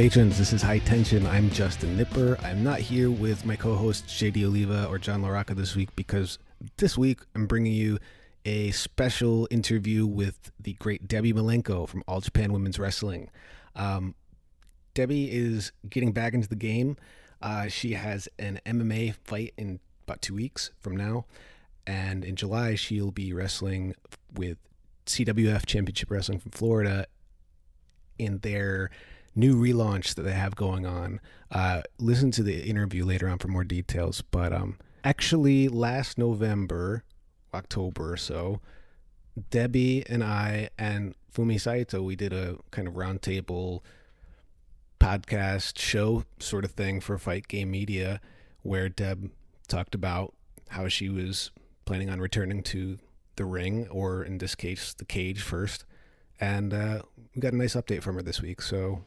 patrons, this is High Tension. I'm Justin Nipper. I'm not here with my co-hosts JD Oliva or John LaRocca this week because this week I'm bringing you a special interview with the great Debbie Malenko from All Japan Women's Wrestling. Debbie is getting back into the game. She has an MMA fight in about 2 weeks from now, and in July she'll be wrestling with CWF Championship Wrestling from Florida in their new relaunch that they have going on. Listen to the interview later on for more details. But actually last October or so, Debbie and I and Fumi Saito, we did a kind of roundtable podcast show sort of thing for Fight Game Media, where Deb talked about how she was planning on returning to the ring, or in this case, the cage first. And we got a nice update from her this week, so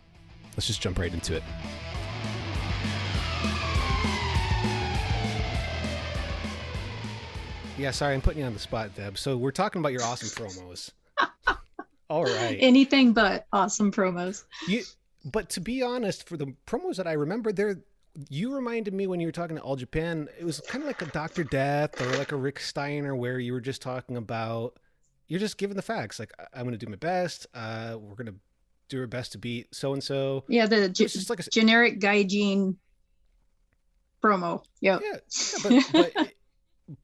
let's just jump right into it. Yeah, sorry, I'm putting you on the spot, Deb. So we're talking about your awesome promos. All right. Anything but awesome promos. But to be honest, for the promos that I remember, you reminded me when you were talking to All Japan, it was kind of like a Dr. Death or like a Rick Steiner, where you were just talking about, you're just giving the facts. Like, I'm going to do my best. We're going to do our best to beat so-and-so. Yeah, the just like generic Gaijin promo. Yep. Yeah,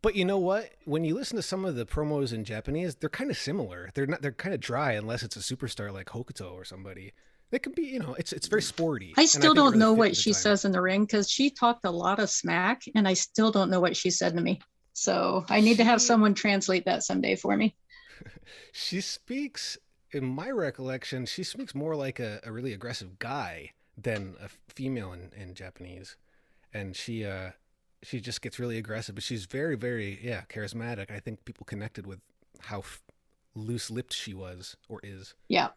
but you know what? When you listen to some of the promos in Japanese, they're kind of similar. They're kind of dry unless it's a superstar like Hokuto or somebody. They can be, it's very sporty. I still don't know what she says in the ring, because she talked a lot of smack and I still don't know what she said to me. So I need to have someone translate that someday for me. She speaks, in my recollection, she speaks more like a really aggressive guy than a female in Japanese. And she just gets really aggressive, but she's very, very, charismatic. I think people connected with how loose-lipped she was or is. Yeah.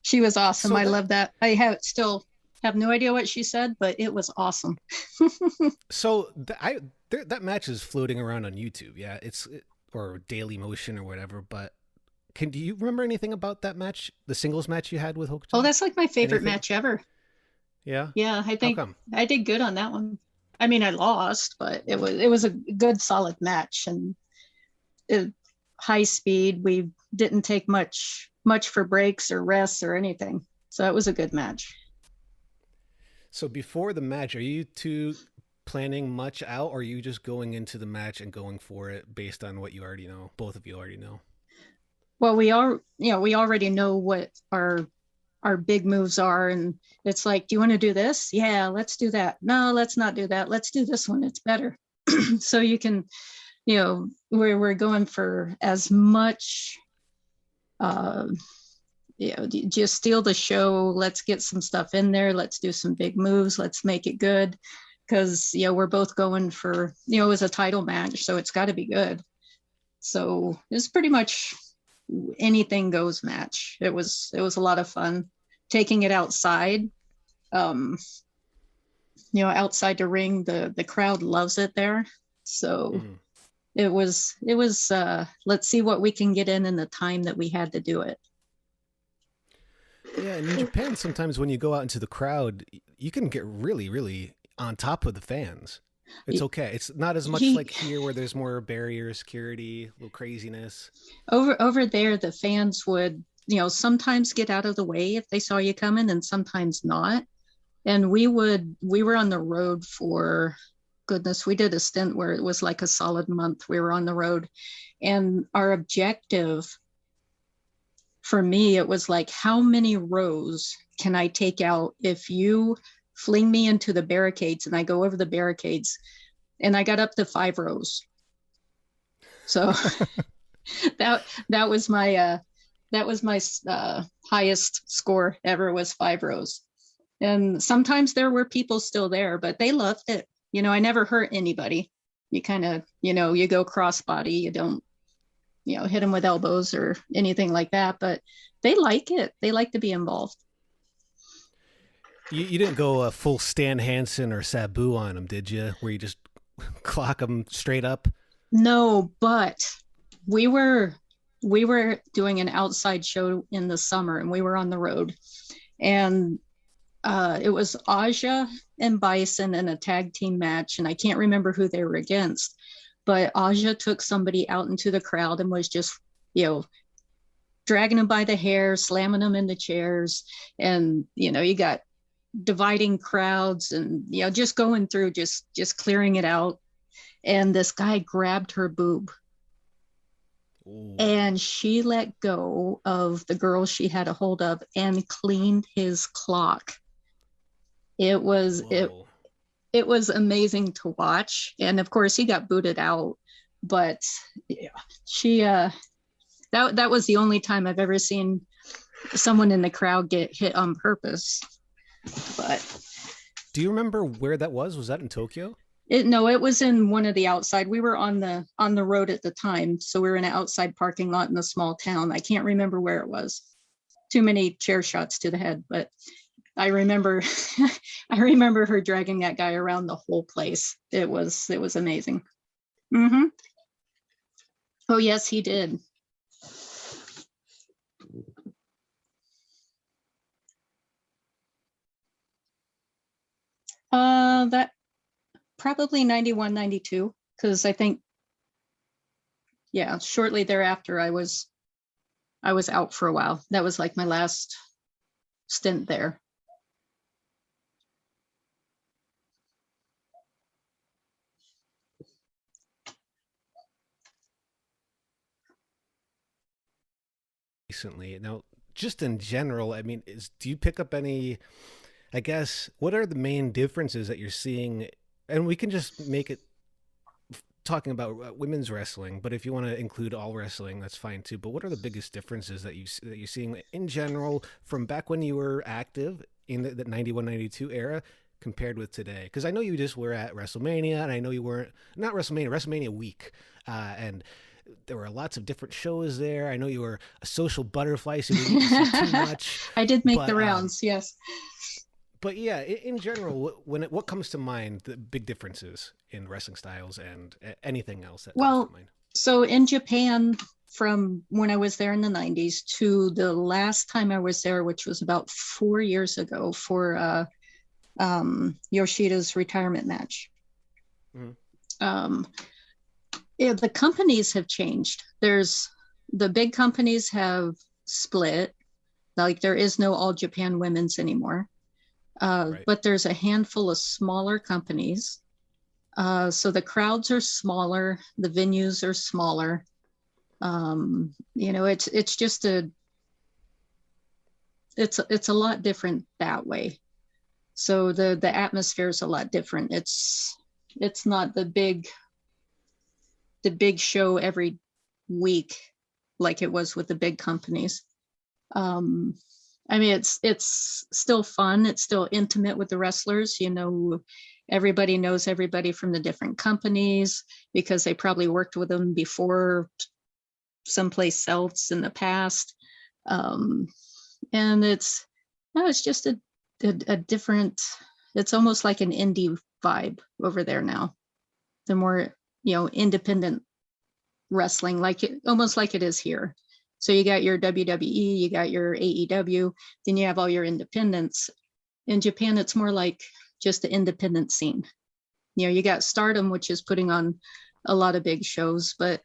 She was awesome. I love that. I still have no idea what she said, but it was awesome. So that match is floating around on YouTube. Yeah, or Daily Motion or whatever. But do you remember anything about that match, the singles match you had with Hokuto? Oh, that's like my favorite match ever. Yeah. Yeah, I think I did good on that one. I mean, I lost, but it was a good, solid match, and high speed. We didn't take much for breaks or rests or anything. So it was a good match. So before the match, are you two planning much out, or are you just going into the match and going for it based on what you already know? Both of you already know. Well, we already know what our big moves are, and it's like, do you want to do this? Yeah, let's do that. No, let's not do that. Let's do this one. It's better. So you can, we're going for as much, just steal the show. Let's get some stuff in there. Let's do some big moves. Let's make it good. Because, we're both going for, it was a title match, so it's got to be good. So it's pretty much anything goes match. It was a lot of fun taking it outside. Outside the ring, the crowd loves it there. So it was let's see what we can get in the time that we had to do it. Yeah, and in Japan, sometimes when you go out into the crowd, you can get really, really on top of the fans. It's okay. It's not as much like here, where there's more barrier, security, a little craziness. Over there, the fans would, sometimes get out of the way if they saw you coming, and sometimes not. And we were on the road for, goodness, we did a stint where it was like a solid month. We were on the road, and our objective, for me, it was like, how many rows can I take out if you fling me into the barricades and I go over the barricades? And I got up to 5 rows. So that was my highest score ever, was 5 rows. And sometimes there were people still there, but they loved it. I never hurt anybody. You kind of, you go crossbody, you don't, hit them with elbows or anything like that, but they like it. They like to be involved. You didn't go full Stan Hansen or Sabu on them, did you? Where you just clock them straight up? No, but we were doing an outside show in the summer, and we were on the road, and It was Aja and Bison in a tag team match, and I can't remember who they were against. But Aja took somebody out into the crowd and was just, you know, dragging them by the hair, slamming them into chairs, and you got dividing crowds, and just going through, just clearing it out. And this guy grabbed her boob. Ooh. And she let go of the girl she had a hold of and cleaned his clock. It was it was amazing to watch. And of course he got booted out, but yeah, she that was the only time I've ever seen someone in the crowd get hit on purpose. But do you remember where that was? Was that in Tokyo? No, it was in one of the outside. We were on the road at the time, so we were in an outside parking lot in a small town. I can't remember where it was. Too many chair shots to the head, but I remember I remember her dragging that guy around the whole place. It was amazing. Mm-hmm. Oh yes, he did. That probably 91, 92, because I think, yeah, shortly thereafter I was out for a while. That was like my last stint there. Recently, now, just in general, I mean, do you pick up any, I guess, what are the main differences that you're seeing? And we can just make it talking about women's wrestling, but if you want to include all wrestling, that's fine too. But what are the biggest differences that you're seeing in general from back when you were active in the 91, 92 era compared with today? Because I know you just were at WrestleMania, and I know you weren't, not WrestleMania week, and there were lots of different shows there. I know you were a social butterfly, so you didn't see too much. I did make the rounds, yes. But yeah, in general, what comes to mind, the big differences in wrestling styles and anything else that comes to mind? So in Japan, from when I was there in the 90s to the last time I was there, which was about 4 years ago for Yoshida's retirement match. Mm-hmm. Yeah, the companies have changed. The big companies have split. Like there is no All Japan Women's anymore. Right. But there's a handful of smaller companies. So the crowds are smaller, the venues are smaller. It's just it's a lot different that way. So the atmosphere is a lot different. It's not the big show every week like it was with the big companies. I mean, it's still fun. It's still intimate with the wrestlers. Everybody knows everybody from the different companies because they probably worked with them before someplace else in the past. And it's just a different, it's almost like an indie vibe over there now. The more, independent wrestling, almost like it is here. So you got your WWE, you got your AEW, then you have all your independents. In Japan, it's more like just the independent scene. You got Stardom, which is putting on a lot of big shows, but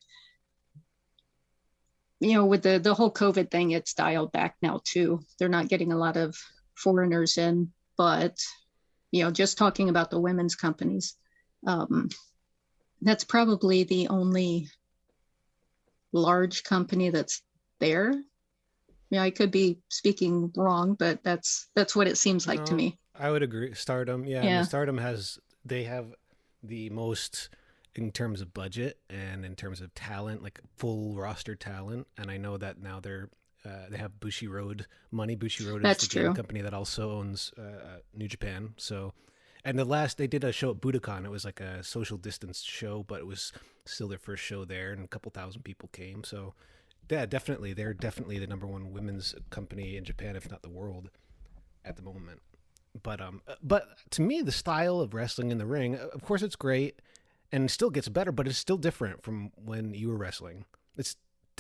with the whole COVID thing, it's dialed back now too. They're not getting a lot of foreigners in, but just talking about the women's companies, that's probably the only large company that's there. I could be speaking wrong, but that's what it seems like to me. I would agree. Stardom, yeah. I mean, Stardom they have the most in terms of budget and in terms of talent, like full roster talent. And I know that now they have Bushiroad money. Bushiroad is the game company that also owns New Japan. So, and they did a show at Budokan. It was like a social distance show, but it was still their first show there, and a couple thousand people came. So, yeah, definitely, they're definitely the number one women's company in Japan, if not the world, at the moment. But to me, the style of wrestling in the ring, of course, it's great, and it still gets better, but it's still different from when you were wrestling.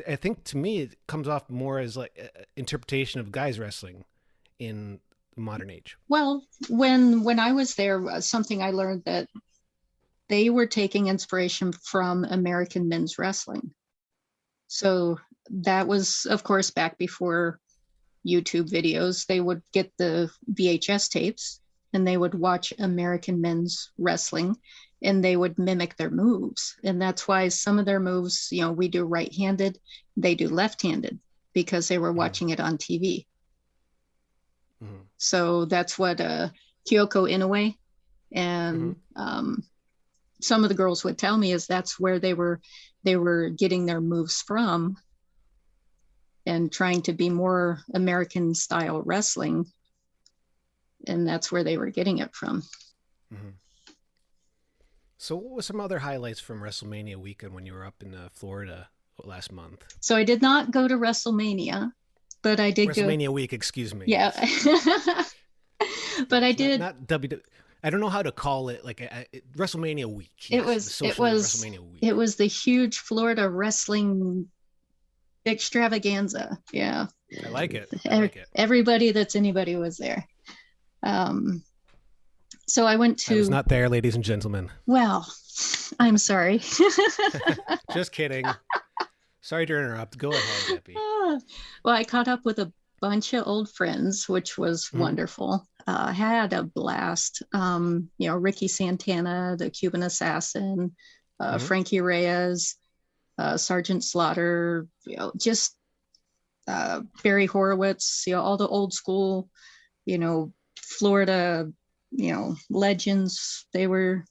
I think to me, it comes off more as like interpretation of guys wrestling in modern age? Well, when I was there, something I learned that they were taking inspiration from American men's wrestling. So that was, of course, back before YouTube videos. They would get the VHS tapes and they would watch American men's wrestling and they would mimic their moves. And that's why some of their moves, we do right-handed, they do left-handed because they were watching it on TV. Mm-hmm. So that's what Kyoko Inoue and some of the girls would tell me is that's where they were getting their moves from and trying to be more American style wrestling. And that's where they were getting it from. Mm-hmm. So what were some other highlights from WrestleMania weekend when you were up in Florida last month? So I did not go to WrestleMania, but I did WrestleMania week, excuse me. Yeah. But I did. Not I don't know how to call it. Like WrestleMania week. Yes, it was WrestleMania week. It was the huge Florida wrestling extravaganza. Yeah. I like it. Everybody that's anybody was there. So I went to. I was not there, ladies and gentlemen. Well, I'm sorry. Just kidding. Sorry to interrupt. Go ahead, Debbie. Well, I caught up with a bunch of old friends, which was wonderful. I had a blast. Ricky Santana, the Cuban Assassin, Frankie Reyes, Sergeant Slaughter, just Barry Horowitz, all the old school, Florida, legends. They were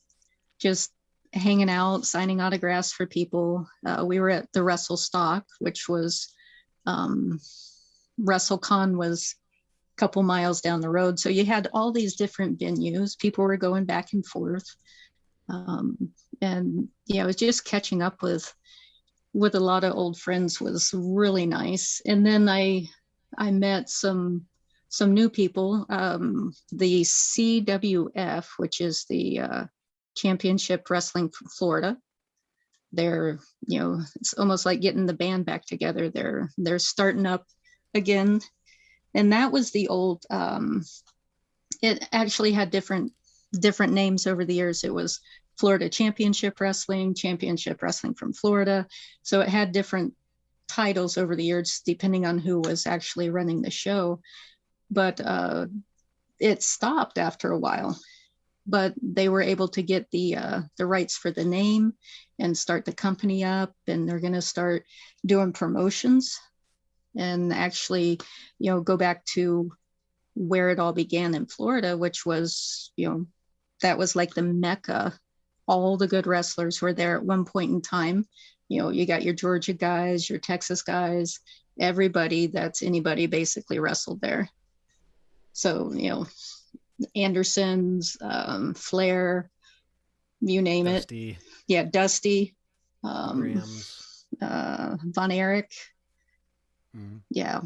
just hanging out, signing autographs for people. We were at the Wrestle Stock, which was WrestleCon was a couple miles down the road. So you had all these different venues. People were going back and forth. And it was just catching up with a lot of old friends was really nice. And then I met some new people. The CWF, which is the Championship Wrestling from Florida. They're, it's almost like getting the band back together. They're starting up again. And that was the old, it actually had different names over the years. It was Florida Championship Wrestling from Florida. So it had different titles over the years, depending on who was actually running the show. But it stopped after a while. But they were able to get the rights for the name and start the company up, and they're going to start doing promotions and actually, go back to where it all began in Florida, which was, that was like the Mecca. All the good wrestlers were there at one point in time. You got your Georgia guys, your Texas guys, everybody that's anybody basically wrestled there. So, Anderson's, Flair, you name Dusty. It. Yeah, Dusty, Von Erich. Mm-hmm. Yeah.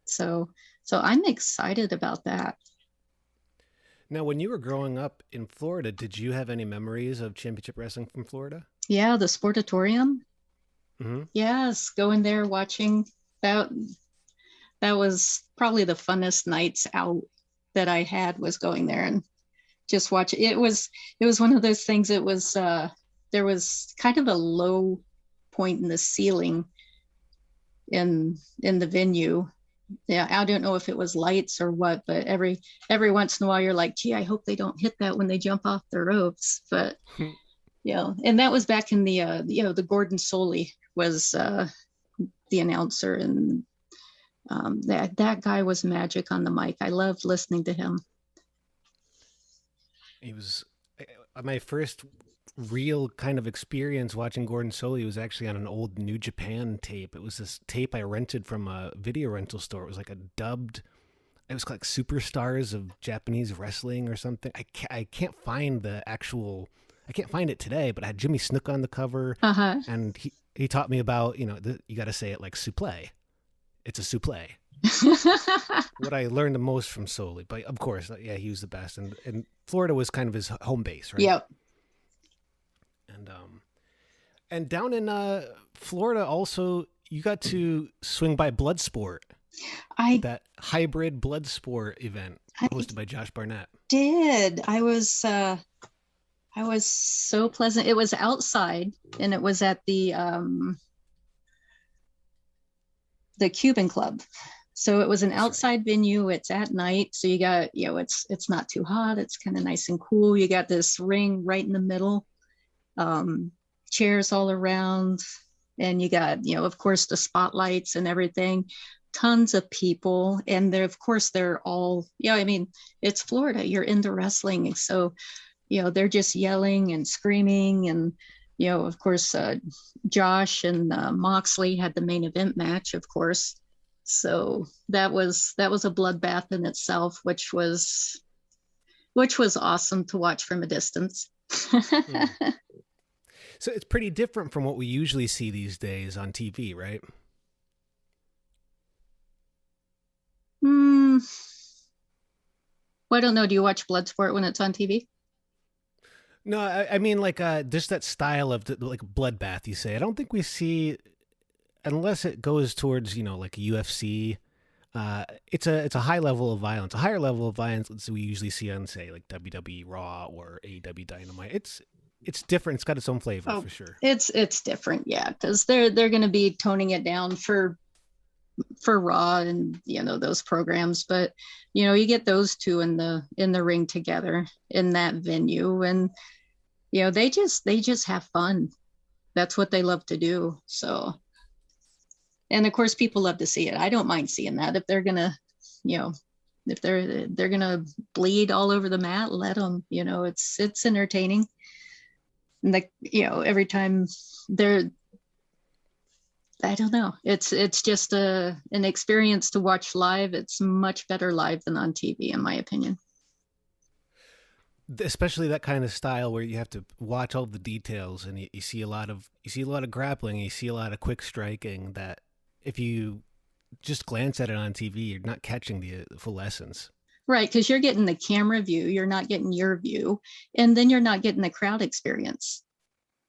So I'm excited about that. Now, when you were growing up in Florida, did you have any memories of Championship Wrestling from Florida? Yeah, the Sportatorium. Mm-hmm. Yes, going there, watching that. That was probably the funnest nights out that I had, was going there and just watch. It was one of those things. It was there was kind of a low point in the ceiling in the venue. Yeah, I don't know if it was lights or what, but every once in a while you're like, gee, I hope they don't hit that when they jump off the ropes. But and that was back in the the Gordon Soley was the announcer, and that guy was magic on the mic. I loved listening to him. He was my first real kind of experience watching Gordon Soley was actually on an old New Japan tape. It was this tape I rented from a video rental store. It was like it was like Superstars of Japanese Wrestling or something. I can't find it today, but I had Jimmy Snook on the cover. Uh-huh. And he taught me about, you got to say it like supplé. It's a supplé. What I learned the most from Soley, but of course, yeah, he was the best. And Florida was kind of his home base, right? Yep. And down in Florida also, you got to swing by Bloodsport. I that hybrid Bloodsport event I hosted by Josh Barnett. did. I was so pleasant. It was outside, and it was at the Cuban Club. So it was an That's right. outside venue. It's at night, so you got, it's not too hot. It's kind of nice and cool. You got this ring right in the middle, um, chairs all around, and you got, of course, the spotlights and everything. Tons of people, and they're, of course, they're all, I mean, it's Florida. You're into wrestling, so they're just yelling and screaming, and of course, Josh and Moxley had the main event match, of course. So that was a bloodbath in itself, which was awesome to watch from a distance. Mm. So it's pretty different from what we usually see these days on TV, right? Hmm. Well, I don't know. Do you watch Bloodsport when it's on TV? No, I mean like just that style of like bloodbath. You say I don't think we see unless it goes towards like UFC. It's a high level of violence, a higher level of violence than we usually see on say like WWE Raw or AEW Dynamite. It's different. It's got its own flavor Oh, for sure. it's different, yeah, because they're going to be toning it down for Raw and those programs, but you get those two in the ring together in that venue, and they just have fun. That's what they love to do. So, and of course, people love to see it. I don't mind seeing that. If they're gonna, you know, if they're gonna bleed all over the mat, let them. It's entertaining. And like every time they're, I don't know. It's just an experience to watch live. It's much better live than on TV, in my opinion. Especially that kind of style where you have to watch all the details and you see a lot of grappling, you see a lot of quick striking that if you just glance at it on TV, you're not catching the full essence. Right, because you're getting the camera view, you're not getting your view, and then you're not getting the crowd experience.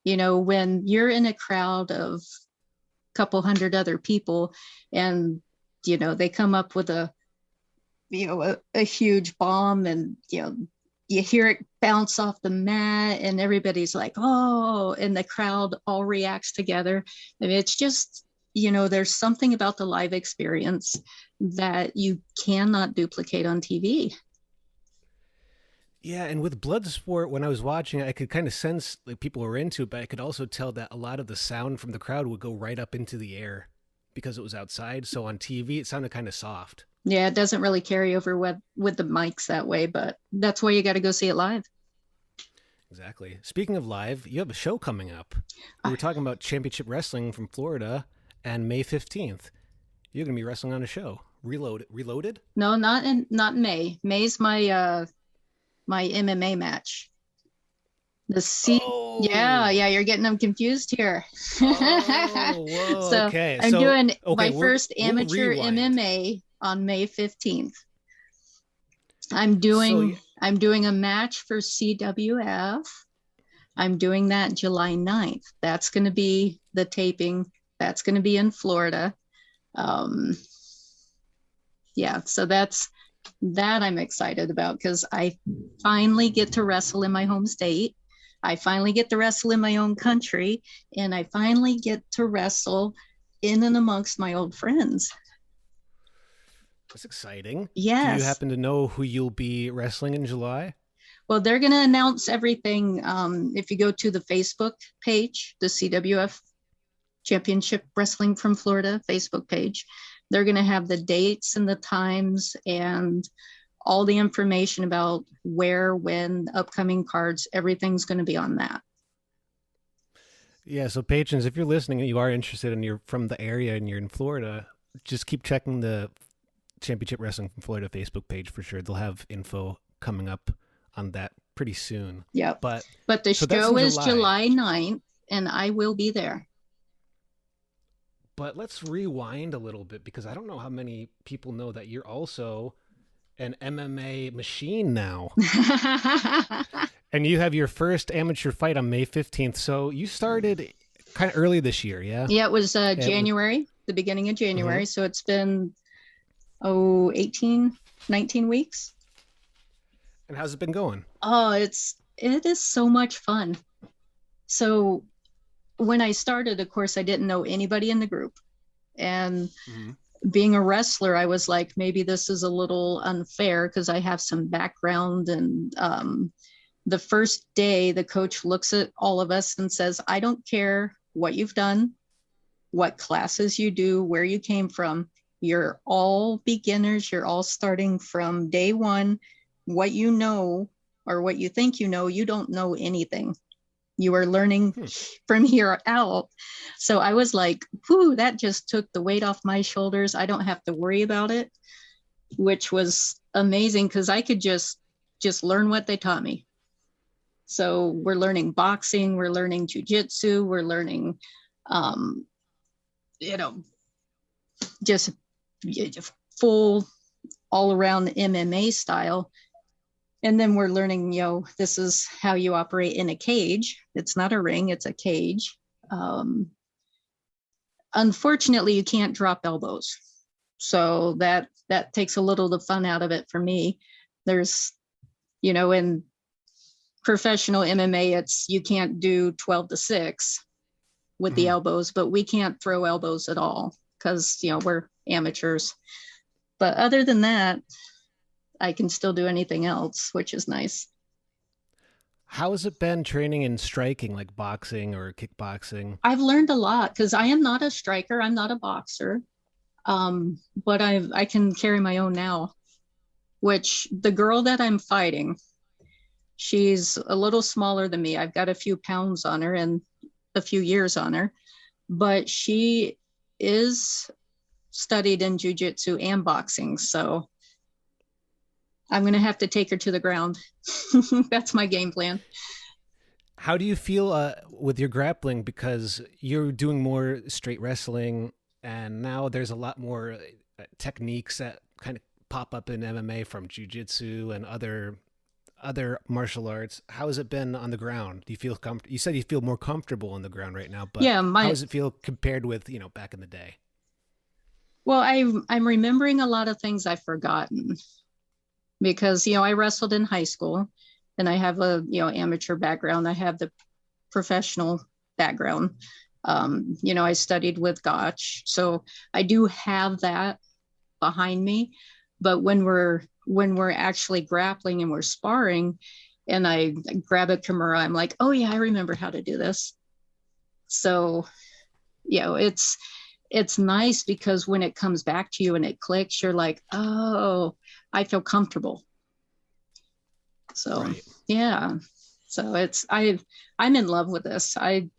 When you're in a crowd of a couple hundred other people, and they come up with a huge bomb, and you hear it bounce off the mat, and everybody's like, oh, and the crowd all reacts together. I mean, it's just, there's something about the live experience that you cannot duplicate on TV. Yeah, and with Bloodsport, when I was watching it, I could kind of sense like people were into it, but I could also tell that a lot of the sound from the crowd would go right up into the air because it was outside. So on TV, it sounded kind of soft. Yeah, it doesn't really carry over with the mics that way, but that's why you got to go see it live. Exactly. Speaking of live, you have a show coming up. We Uh, were talking about Championship Wrestling from Florida, and May 15th, you're going to be wrestling on a show. Reloaded? no, not in May. May's my MMA match. The C Yeah, Oh. yeah, you're getting them confused here. Oh, whoa. So Okay. I'm So, doing okay, my first we'll amateur rewind. MMA on May 15th. So, I'm doing a match for CWF. I'm doing that July 9th. That's going to be the taping. That's going to be in Florida. Um, yeah, so that I'm excited about because I finally get to wrestle in my home state. I finally get to wrestle in my own country, and I finally get to wrestle in and amongst my old friends. that's exciting. Do you Yes. happen to know who you'll be wrestling in July? Well, they're going to announce everything. If you go to the Facebook page, the CWF Championship Wrestling from Florida Facebook page, they're going to have the dates and the times and all the information about where, when, upcoming cards, everything's going to be on that. Yeah, so patrons, if you're listening and you are interested and you're from the area and you're in Florida, just keep checking the Championship Wrestling from Florida Facebook page for sure. They'll have info coming up on that pretty soon. Yep. But But the so that's in show is July. July 9th, and I will be there. But let's rewind a little bit because I don't know how many people know that you're also an MMA machine now. And you have your first amateur fight on May 15th. So you started kind of early this year, yeah? Yeah, it was Yeah, January, the beginning of mhm. January. So it's been 18, 19 weeks. And how's it been going? Oh, it is so much fun. So when I started, of course, I didn't know anybody in the group. And being a wrestler, I was like, maybe this is a little unfair because I have some background. And the first day, the coach looks at all of us and says, I don't care what you've done, what classes you do, where you came from. You're all beginners. You're all starting from day one. What you know or what you think you know, you don't know anything. You are learning from here out. So I was like, whew, that just took the weight off my shoulders. I don't have to worry about it, which was amazing because I could just learn what they taught me. So we're learning boxing, we're learning jujitsu, we're learning, just full all around MMA style. And then we're learning, this is how you operate in a cage. It's not a ring, it's a cage. Unfortunately, you can't drop elbows. So that takes a little of the fun out of it for me. There's, in professional MMA, you can't do 12-6 with the elbows, but we can't throw elbows at all because, we're amateurs. But other than that, I can still do anything else, which is nice. How has it been training in striking, like boxing or kickboxing? I've learned a lot because I am not a striker. I'm not a boxer. But I can carry my own now, which the girl that I'm fighting, she's a little smaller than me. I've got a few pounds on her and a few years on her, but she is studied in jiu-jitsu and boxing. So I'm going to have to take her to the ground. That's my game plan. How do you feel with your grappling? Because you're doing more straight wrestling, and now there's a lot more techniques that kind of pop up in MMA from jiu-jitsu and other martial arts. How has it been on the ground? Do you feel you said you feel more comfortable on the ground right now, but yeah, how does it feel compared with, back in the day? Well, I'm remembering a lot of things I've forgotten because, I wrestled in high school and I have a, amateur background. I have the professional background. I studied with Gotch. So I do have that behind me. But when we're actually grappling and we're sparring and I grab a Kimura, I'm like, oh yeah, I remember how to do this. So, it's nice because when it comes back to you and it clicks, you're like, oh, I feel comfortable. So, right. Yeah. So I'm in love with this. I'd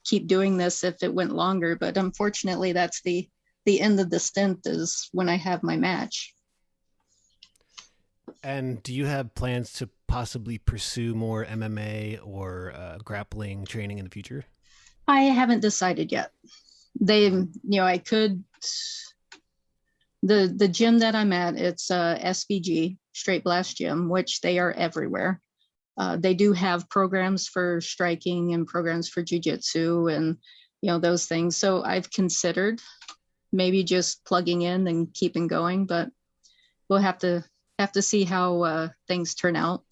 keep doing this if it went longer, but unfortunately that's the end of the stint is when I have my match. And do you have plans to possibly pursue more MMA or grappling training in the future? I haven't decided yet. I could, the gym that I'm at, it's SBG, Straight Blast Gym, which they are everywhere. They do have programs for striking and programs for jiu-jitsu and, those things. So I've considered maybe just plugging in and keeping going, but we'll have to see how things turn out,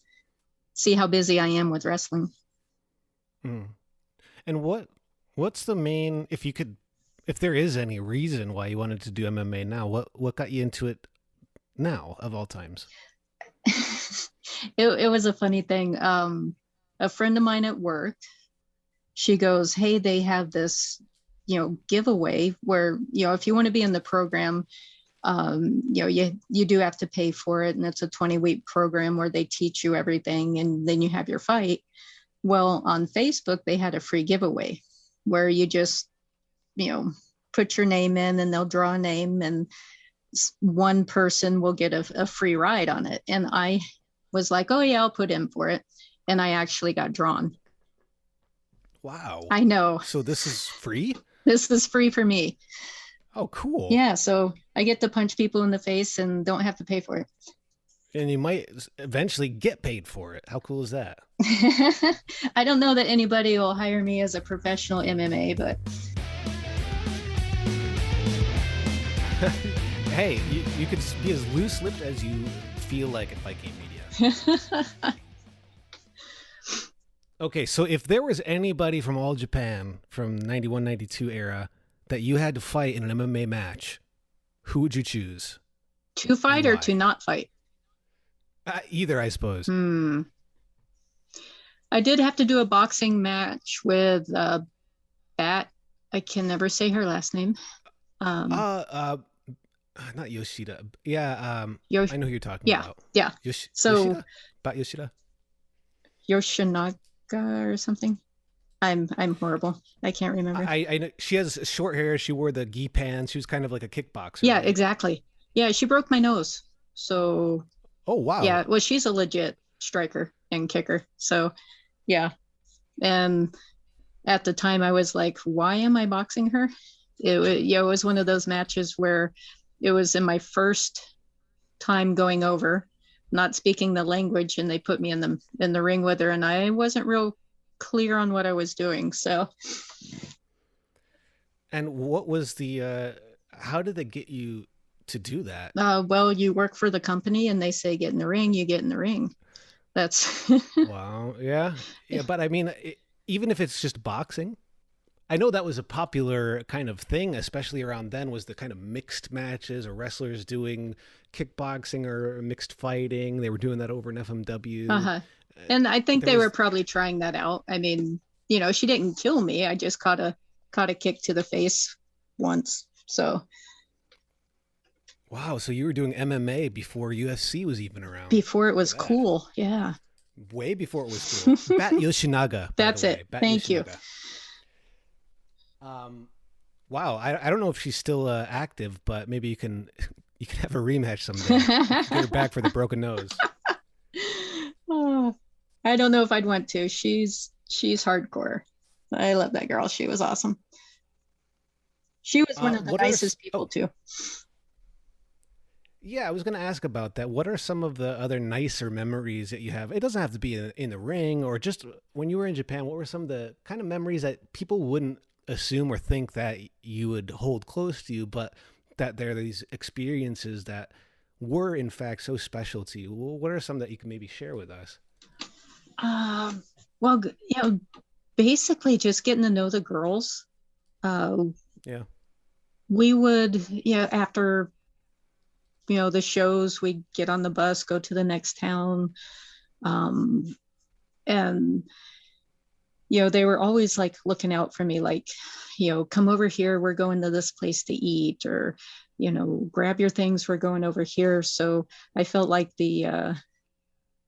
see how busy I am with wrestling. And what's the main, if there is any reason why you wanted to do MMA now, what got you into it now of all times? It was a funny thing. A friend of mine at work, she goes, hey, they have this, giveaway where, if you want to be in the program, you do have to pay for it. And it's a 20-week program where they teach you everything and then you have your fight. Well, on Facebook, they had a free giveaway where you just, put your name in and they'll draw a name and one person will get a free ride on it. And I was like, oh yeah, I'll put in for it. And I actually got drawn. Wow. I know. So this is free? This is free for me. Oh, cool. Yeah. So I get to punch people in the face and don't have to pay for it. And you might eventually get paid for it. How cool is that? I don't know that anybody will hire me as a professional MMA, but Hey, you could be as loose-lipped as you feel like in Viking media. Okay, so if there was anybody from All Japan from 91, 92 era that you had to fight in an MMA match, who would you choose? To fight or to not fight? Either, I suppose. I did have to do a boxing match with Bat. I can never say her last name. Not Yoshida. Yeah, I know who you're talking about. Yeah. Yoshida? Bat Yoshida? Yoshinaga or something. I'm horrible. I can't remember. I know she has short hair. She wore the gi pants. She was kind of like a kickboxer. Yeah, right? exactly. Yeah, she broke my nose. So. Oh wow. Yeah, well, she's a legit striker and kicker. So, yeah. And at the time, I was like, why am I boxing her? It was one of those matches where it was in my first time going over, not speaking the language, and they put me in the ring with her, and I wasn't real clear on what I was doing. So. And what was how did they get you to do that? Well, you work for the company, and they say get in the ring, you get in the ring. That's. Wow. Yeah. But I mean, even if it's just boxing, I know that was a popular kind of thing, especially around then, was the kind of mixed matches or wrestlers doing kickboxing or mixed fighting. They were doing that over in FMW. Uh-huh. And I think they were probably trying that out. I mean, she didn't kill me. I just caught a kick to the face once. So. Wow. So you were doing MMA before UFC was even around. Before it was cool. Yeah. Way before it was cool. Bat Yoshinaga. That's it. Thank you. Wow. I don't know if she's still active, but maybe you can have a rematch someday. Get her back for the broken nose. Oh, I don't know if I'd want to. She's hardcore. I love that girl. She was awesome. She was one of the nicest people too. Yeah, I was going to ask about that. What are some of the other nicer memories that you have? It doesn't have to be in the ring, or just when you were in Japan, what were some of the kind of memories that people wouldn't assume or think that you would hold close to you, but that there are these experiences that were in fact so special to you? What are some that you can maybe share with us? Well, basically just getting to know the girls. We would, after the shows, we'd get on the bus, go to the next town. And, they were always like looking out for me, like, come over here, we're going to this place to eat, or, grab your things, we're going over here. So I felt like the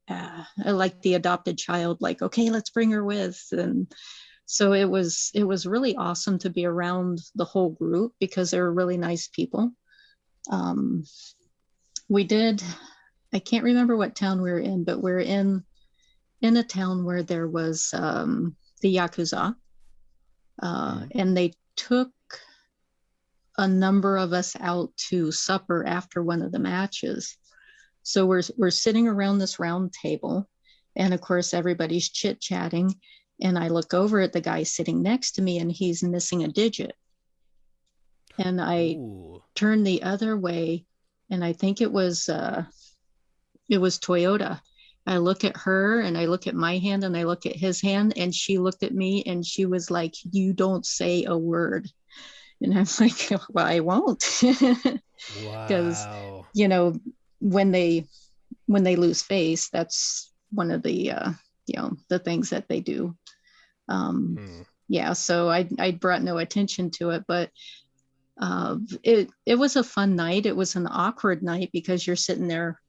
adopted child, like, okay, let's bring her with. And so it was really awesome to be around the whole group because they were really nice people. I can't remember what town we were in, but we're in a town where there was the Yakuza, and they took a number of us out to supper after one of the matches. So we're sitting around this round table, and of course everybody's chit-chatting, and I look over at the guy sitting next to me, and he's missing a digit. And I turn the other way, and I think it was Toyota. I look at her, and I look at my hand, and I look at his hand, and she looked at me, and she was like, "You don't say a word." And I'm like, "Well, I won't." Because when they lose face, that's one of the the things that they do. So I brought no attention to it, but it was a fun night. It was an awkward night because you're sitting there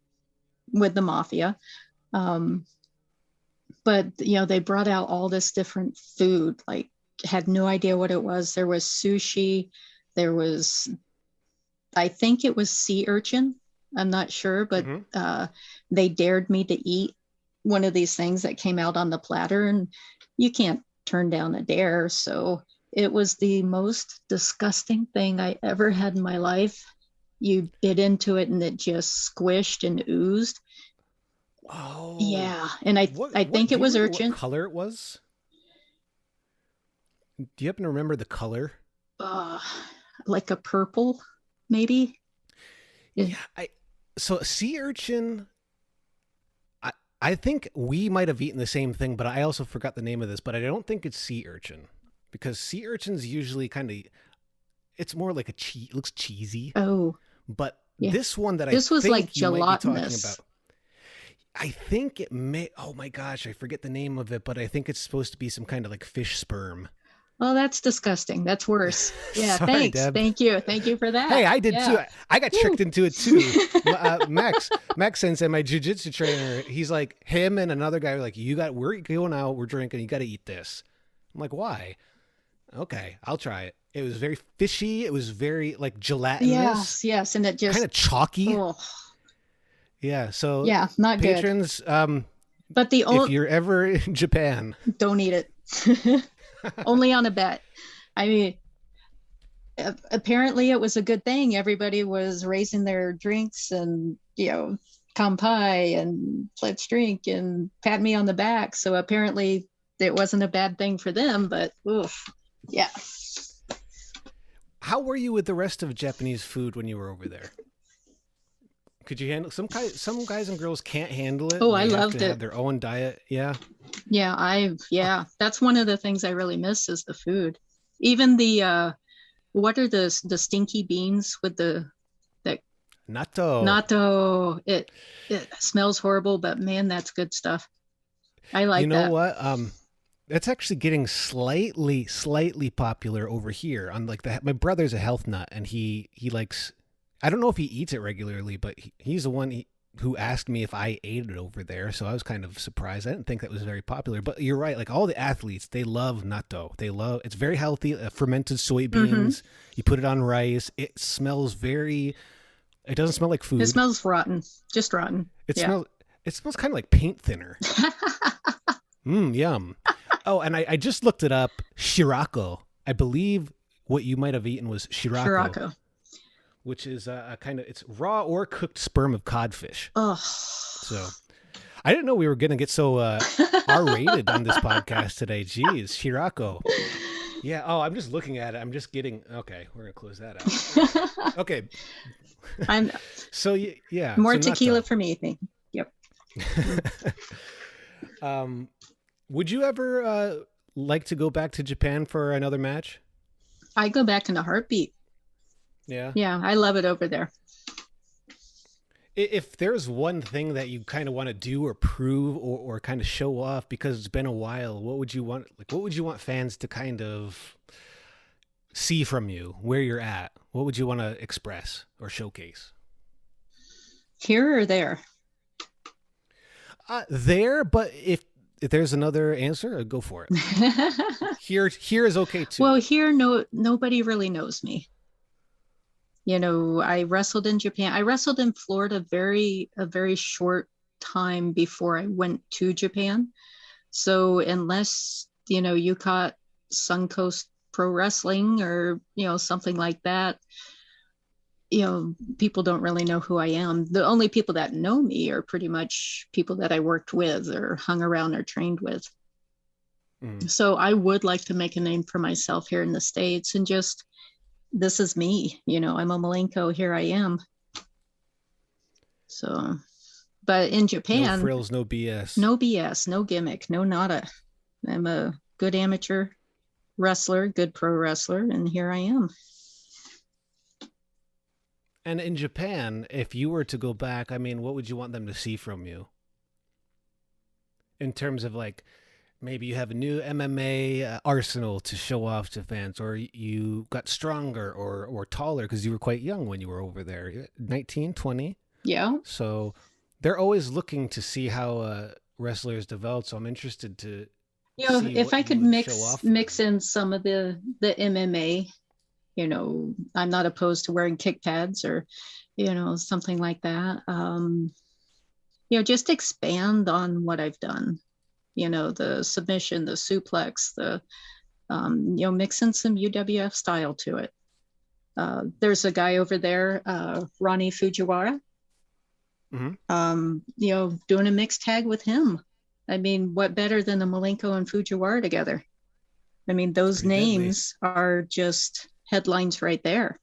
with the mafia. But they brought out all this different food, like had no idea what it was. There was sushi. There was, I think it was sea urchin. I'm not sure, but they dared me to eat one of these things that came out on the platter, and you can't turn down a dare. So it was the most disgusting thing I ever had in my life. You bit into it and it just squished and oozed. Oh, yeah. And I think it was urchin. What color it was? Do you happen to remember the color? Like a purple, maybe. So sea urchin, I think we might have eaten the same thing, but I also forgot the name of this, but I don't think it's sea urchin, because sea urchin's usually it's more like it looks cheesy. Oh, but yeah. This one that this I was think like you might be talking gelatinous. about, I think it may, oh my gosh, I forget the name of it, but I think it's supposed to be some kind of like fish sperm. Oh, that's disgusting. That's worse. Yeah, Sorry, thanks. Deb. Thank you. Thank you for that. Hey, I did yeah. too. I got tricked into it too. Max Sensei, my jujitsu trainer, he's like, him and another guy were like, we're going out, we're drinking, you got to eat this. I'm like, why? Okay, I'll try it. It was very fishy. It was very like gelatinous. Yes, and it just kind of chalky. Oh. Yeah, so yeah, not patrons, good. But if you're ever in Japan, don't eat it. Only on a bet. I mean, apparently it was a good thing. Everybody was raising their drinks and, kanpai and let's drink and pat me on the back. So apparently it wasn't a bad thing for them, but oof, yeah. How were you with the rest of Japanese food when you were over there? Could you handle some guys and girls can't handle it? Oh, I loved it. Have their own diet. Yeah. Yeah. That's one of the things I really miss is the food. Even the what are the stinky beans with the natto? It smells horrible, but man, that's good stuff. I like that. You know what? That's actually getting slightly popular over here. On like my brother's a health nut, and he likes. I don't know if he eats it regularly, but he's the one who asked me if I ate it over there. So I was kind of surprised. I didn't think that was very popular, but you're right. Like all the athletes, they love natto. It's very healthy. Fermented soybeans. Mm-hmm. You put it on rice. It smells it doesn't smell like food. It smells rotten. Just rotten. It smells kind of like paint thinner. Yum. Oh, and I just looked it up. Shirako. I believe what you might have eaten was shirako. Which is a kind of, it's raw or cooked sperm of codfish. Oh. So I didn't know we were going to get so R-rated on this podcast today. Jeez, Shirako. Yeah. Oh, I'm just looking at it. I'm just getting, okay, we're going to close that out. Okay. So yeah. More tequila for me, I think. Yep. Would you ever like to go back to Japan for another match? I go back in a heartbeat. Yeah, I love it over there. If there's one thing that you kind of want to do or prove or kind of show off because it's been a while, what would you want? Like, what would you want fans to kind of see from you, where you're at? What would you want to express or showcase? Here or there? There, but if there's another answer, go for it. Here is okay too. Well, here nobody really knows me. I wrestled in Japan. I wrestled in Florida a very short time before I went to Japan. So unless, you caught Suncoast Pro Wrestling or, something like that, people don't really know who I am. The only people that know me are pretty much people that I worked with or hung around or trained with. So I would like to make a name for myself here in the States and just, this is me, I'm a Malenko, here I am. So, but in Japan, no frills, no BS, no gimmick, no nada. I'm a good amateur wrestler, good pro wrestler, and here I am. And in Japan, if you were to go back, what would you want them to see from you? In terms of like, maybe you have a new MMA arsenal to show off to fans, or you got stronger or taller because you were quite young when you were over there, 19, 20. Yeah. So they're always looking to see how wrestlers develop. So I'm interested to see if I could mix in some of the MMA, I'm not opposed to wearing kick pads or, something like that. Just expand on what I've done. The submission, the suplex, mix in some UWF style to it. There's a guy over there, Ronnie Fujiwara, doing a mixed tag with him. What better than a Malenko and Fujiwara together? Those names are just headlines right there.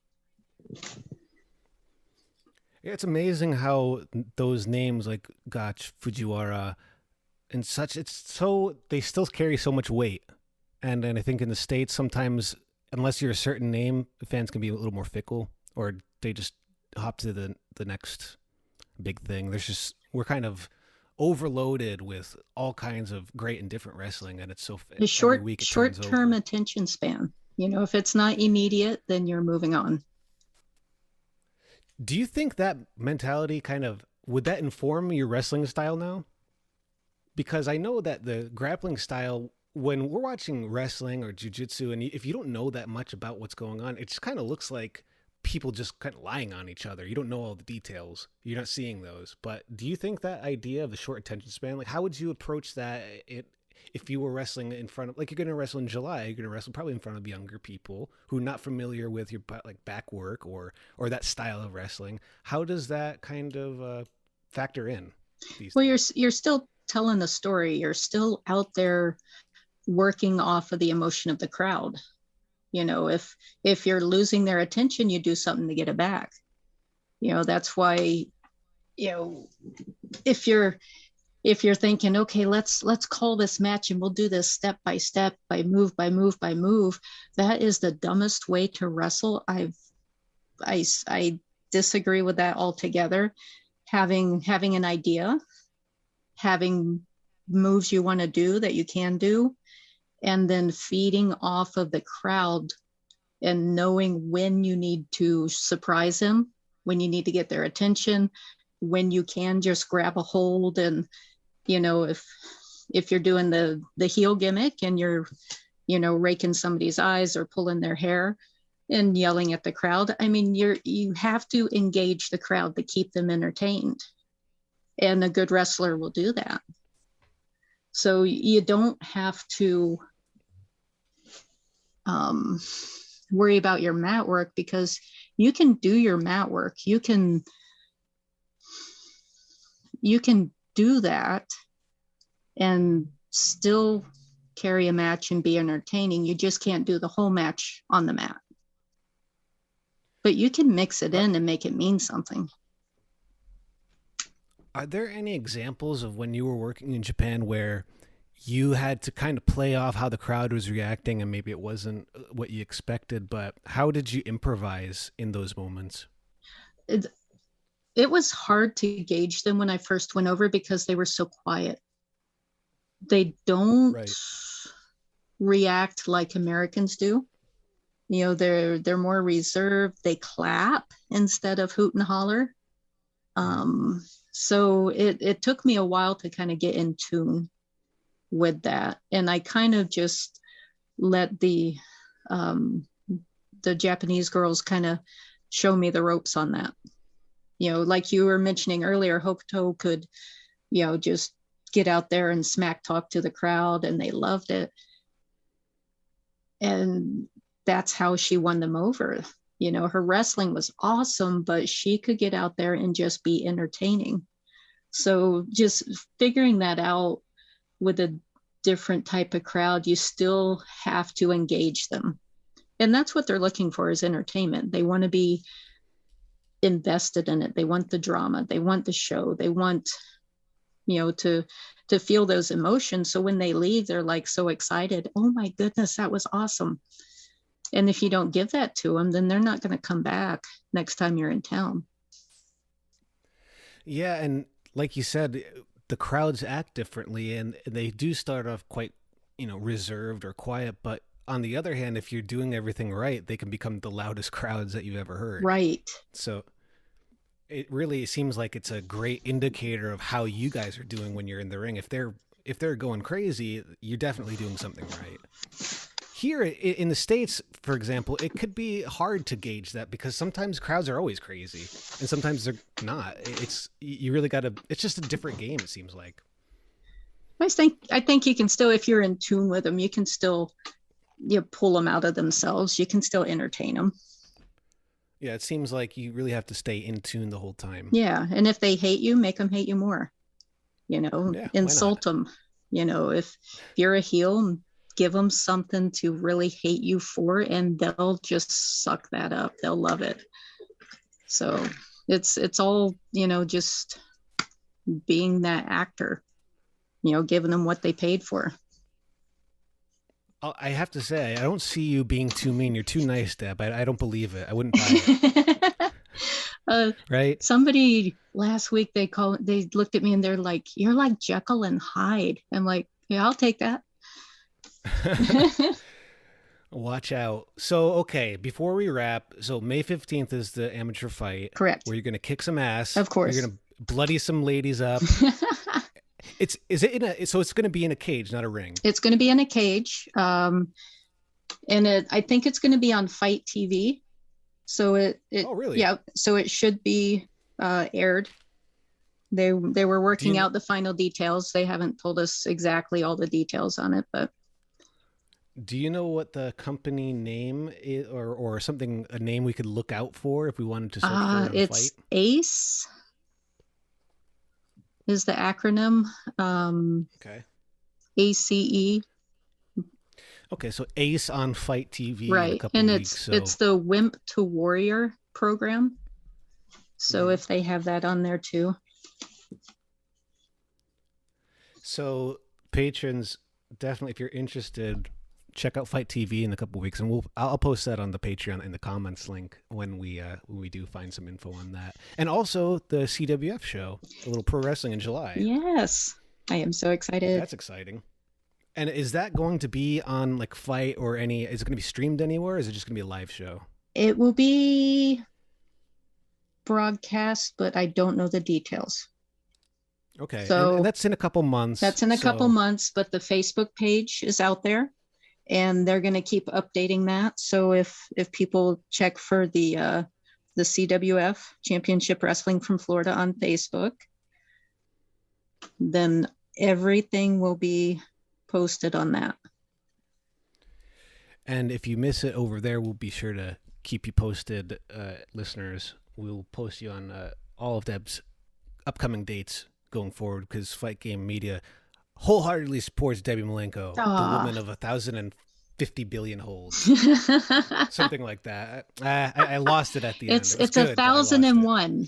Yeah, it's amazing how those names like Gotch, Fujiwara, and such, it's so they still carry so much weight. And I think in the States sometimes, unless you're a certain name, fans can be a little more fickle, or they just hop to the next big thing. There's just we're kind of overloaded with all kinds of great and different wrestling, and it's so The every week it turns short-term over. attention span. If it's not immediate, then you're moving on. Do you think that mentality kind of would that inform your wrestling style now? Because I know that the grappling style, when we're watching wrestling or jujitsu, and if you don't know that much about what's going on, it just kind of looks like people just kind of lying on each other. You don't know all the details. You're not seeing those. But do you think that idea of the short attention span, like how would you approach that if you were wrestling in front of, like you're going to wrestle in July, you're going to wrestle probably in front of younger people who are not familiar with your like back work or that style of wrestling. How does that kind of factor in these Well, things? you're still telling the story. You're still out there working off of the emotion of the crowd. If you're losing their attention, you do something to get it back. That's why, you know, if you're thinking, okay, let's call this match and we'll do this step by step, by move by move by move, that is the dumbest way to wrestle. I disagree with that altogether. Having an idea, having moves you want to do that you can do, and then feeding off of the crowd and knowing when you need to surprise them, when you need to get their attention, when you can just grab a hold. And if you're doing the heel gimmick and you're raking somebody's eyes or pulling their hair and yelling at the crowd, I mean, you have to engage the crowd to keep them entertained, and a good wrestler will do that. So you don't have to worry about your mat work, because you can do your mat work. You can do that and still carry a match and be entertaining. You just can't do the whole match on the mat. But you can mix it in and make it mean something. Are there any examples of when you were working in Japan where you had to kind of play off how the crowd was reacting and maybe it wasn't what you expected, but how did you improvise in those moments? It was hard to gauge them when I first went over because they were so quiet. They don't Right. react like Americans do. They're more reserved. They clap instead of hoot and holler. So it took me a while to kind of get in tune with that, and I kind of just let the Japanese girls kind of show me the ropes on that. Like you were mentioning earlier, Hokuto could just get out there and smack talk to the crowd, and they loved it, and that's how she won them over. Her wrestling was awesome, but she could get out there and just be entertaining. So just figuring that out with a different type of crowd, you still have to engage them. And that's what they're looking for, is entertainment. They want to be invested in it. They want the drama. They want the show. They want, to feel those emotions. So when they leave, they're like so excited. Oh my goodness, that was awesome. And if you don't give that to them, then they're not going to come back next time you're in town. Yeah, and like you said, the crowds act differently and they do start off quite, reserved or quiet, but on the other hand, if you're doing everything right, they can become the loudest crowds that you've ever heard. Right. So it really seems like it's a great indicator of how you guys are doing when you're in the ring. If they're going crazy, you're definitely doing something right. Here in the States, for example, it could be hard to gauge that because sometimes crowds are always crazy and sometimes they're not. You really got to, it's just a different game, it seems like. I think you can still, if you're in tune with them, you can still pull them out of themselves. You can still entertain them. Yeah, it seems like you really have to stay in tune the whole time. Yeah. And if they hate you, make them hate you more. Yeah, Insult them. If you're a heel, give them something to really hate you for, and they'll just suck that up. They'll love it. So It's all, just being that actor, giving them what they paid for. I have to say, I don't see you being too mean. You're too nice, Deb. I don't believe it. I wouldn't buy it. Right? Somebody last week, they looked at me and they're like, "You're like Jekyll and Hyde." I'm like, "Yeah, I'll take that." Watch out. So, okay, before we wrap, so May 15th is the amateur fight. Correct. Where you're going to kick some ass. Of course. You're going to bloody some ladies up. So it's going to be in a cage, not a ring. It's going to be in a cage. And I think it's going to be on Fight TV. So oh, really? Yeah. So it should be aired. They were working out the final details. They haven't told us exactly all the details on it, but. Do you know what the company name is, or something, a name we could look out for if we wanted to search for it? It's Fight? ACE is the acronym. Okay. ACE. Okay, so ACE on Fight TV. Right, in a couple and weeks, it's the Wimp to Warrior program. So if they have that on there too. So patrons, definitely, if you're interested, check out Fight TV in a couple of weeks, and I'll post that on the Patreon in the comments link when we do find some info on that. And also the CWF show, a little pro wrestling in July. Yes, I am so excited. That's exciting. And is that going to be on like Fight or is it going to be streamed anywhere? Or is it just going to be a live show? It will be broadcast, but I don't know the details. Okay, so and that's in a couple months. That's in a couple months, but the Facebook page is out there. And they're going to keep updating that. So if people check for the CWF Championship Wrestling from Florida on Facebook, then everything will be posted on that. And if you miss it over there, we'll be sure to keep you posted, listeners. We'll post you on all of Deb's upcoming dates going forward, because Fight Game Media wholeheartedly supports Debbie Malenko, the woman of 1,050 billion holds. Something like that. I lost it at the end. It's 1,001.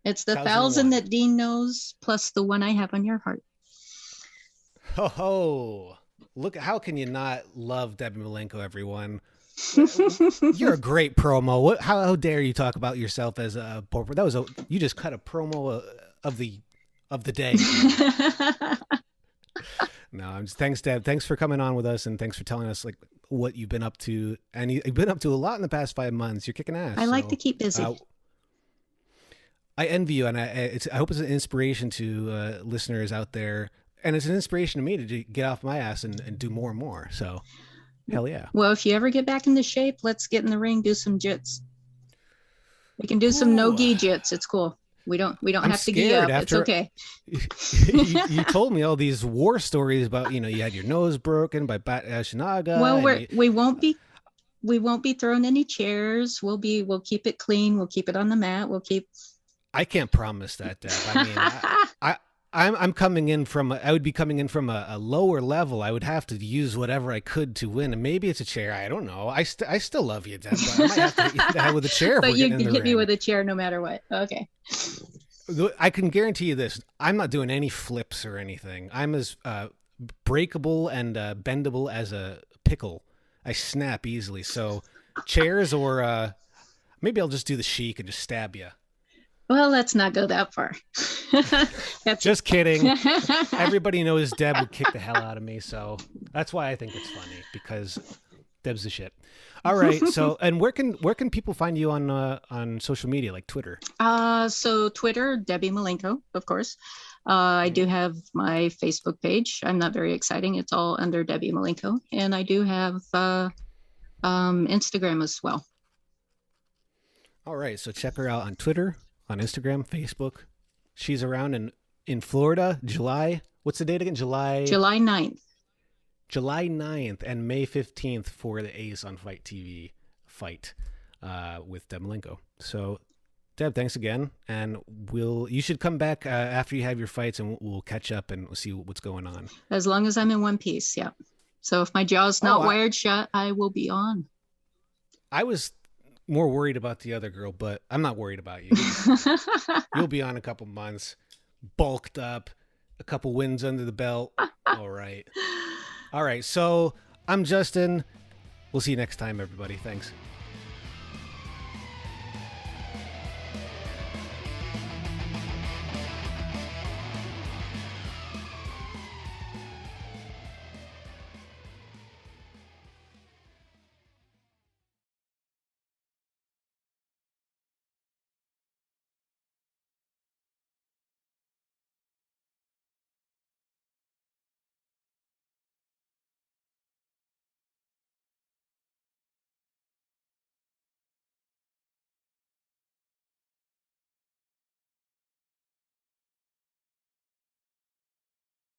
It's the 1,000 that Dean knows, plus the one I have on your heart. Ho ho! Look, how can you not love Debbie Malenko, everyone? You're a great promo. How dare you talk about yourself as a porpoise? You just cut a promo of the day. No, thanks, Deb. Thanks for coming on with us, and thanks for telling us like what you've been up to. And you've been up to a lot in the past 5 months. You're kicking ass. I like to keep busy. I envy you, and I hope it's an inspiration to listeners out there, and it's an inspiration to me to get off my ass and do more and more. So, hell yeah. Well, if you ever get back into shape, let's get in the ring, do some jits. We can do some no-gi jits. It's cool. We don't have to gi up. It's okay. you told me all these war stories about, you had your nose broken by Bat Ashinaga. Well, we won't be throwing any chairs. We'll keep it clean. We'll keep it on the mat. I can't promise that, Deb. I mean, I'm coming in from. I would be coming in from a lower level. I would have to use whatever I could to win, and maybe it's a chair. I don't know. I still love you, Deb. But I might have to hit that with a chair. But you can hit me with a chair no matter what. Okay. I can guarantee you this: I'm not doing any flips or anything. I'm as breakable and bendable as a pickle. I snap easily. So chairs, or maybe I'll just do the Sheik and just stab you. Well, let's not go that far. Just kidding. Everybody knows Deb would kick the hell out of me, so that's why I think it's funny, because Deb's the shit. All right, so and where can people find you on social media, like Twitter? So Twitter, Debbie Malenko, of course. I do have my Facebook page. I'm not very exciting. It's all under Debbie Malenko, and I do have Instagram as well. All right, so check her out on Twitter, on Instagram, Facebook. She's around in Florida, July. What's the date again? July 9th. July 9th and May 15th for the Ace on Fight TV fight with Deb Malenko. So, Deb, thanks again. And you should come back after you have your fights, and we'll catch up and we'll see what's going on. As long as I'm in one piece, yeah. So if my jaw's not wired shut, I will be on. I was more worried about the other girl, but I'm not worried about you. You'll be on a couple months, bulked up, a couple wins under the belt. All right. So I'm Justin. We'll see you next time, everybody. Thanks.